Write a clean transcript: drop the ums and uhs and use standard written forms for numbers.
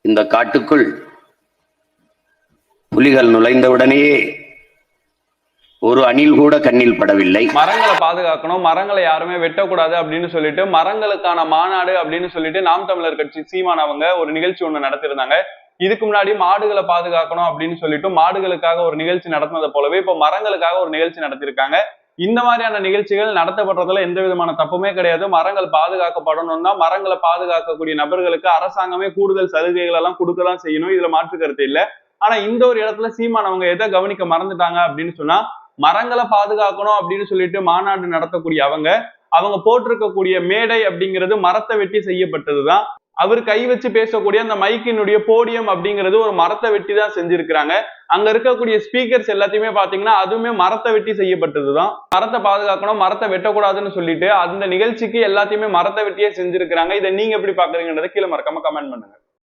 இந்த காட்டுக்குள் புலிகள் நுழைந்தவுடனேயே ஒரு அணில் கூட கண்ணில் படவில்லை. மரங்களை பாதுகாக்கணும், மரங்களை யாருமே வெட்டக்கூடாது அப்படின்னு சொல்லிட்டு மரங்களுக்கான மாநாடு அப்படின்னு சொல்லிட்டு நாம் தமிழர் கட்சி சீமான் அவங்க ஒரு நிகழ்ச்சி ஒண்ணு நடத்திருந்தாங்க. இதுக்கு முன்னாடி மாடுகளை பாதுகாக்கணும் அப்படின்னு சொல்லிட்டு மாடுகளுக்காக ஒரு நிகழ்ச்சி நடத்தினதை போலவே இப்ப மரங்களுக்காக ஒரு நிகழ்ச்சி நடத்திருக்காங்க. இந்த மாதிரியான நிகழ்ச்சிகள் நடத்தப்படுறதுல எந்த விதமான தப்புமே கிடையாது. மரங்கள் பாதுகாக்கப்படணும்னா மரங்களை பாதுகாக்கக்கூடிய நபர்களுக்கு அரசாங்கமே கூடுதல் சலுகைகள் எல்லாம் கொடுக்கதான் செய்யணும். இதுல மாற்று கருத்து இல்லை. ஆனா இந்த ஒரு இடத்துல சீமான் அவங்க எதை கவனிக்க மறந்துட்டாங்க அப்படின்னு சொன்னா, மரங்களை பாதுகாக்கணும் அப்படின்னு சொல்லிட்டு மாநாடு நடத்தக்கூடிய அவங்க போட்டிருக்கக்கூடிய மேடை அப்படிங்கிறது மரத்தை வெட்டி செய்யப்பட்டதுதான். அவர் கை வச்சு பேசக்கூடிய அந்த மைக்கினுடைய போடியம் அப்படிங்கிறது ஒரு மரத்தை வெட்டி தான் செஞ்சிருக்கிறாங்க. அங்க இருக்கக்கூடிய ஸ்பீக்கர்ஸ் எல்லாத்தையுமே பாத்தீங்கன்னா அதுவுமே மரத்தை வெட்டி செய்யப்பட்டதுதான். மரத்தை பாதுகாக்கணும், மரத்தை வெட்டக்கூடாதுன்னு சொல்லிட்டு அந்த நிகழ்ச்சிக்கு எல்லாத்தையுமே மரத்தை வெட்டியே செஞ்சிருக்கிறாங்க. இதை நீங்க எப்படி பாக்குறீங்கன்றதை கீழே மறக்காம கமெண்ட் பண்ணுங்க.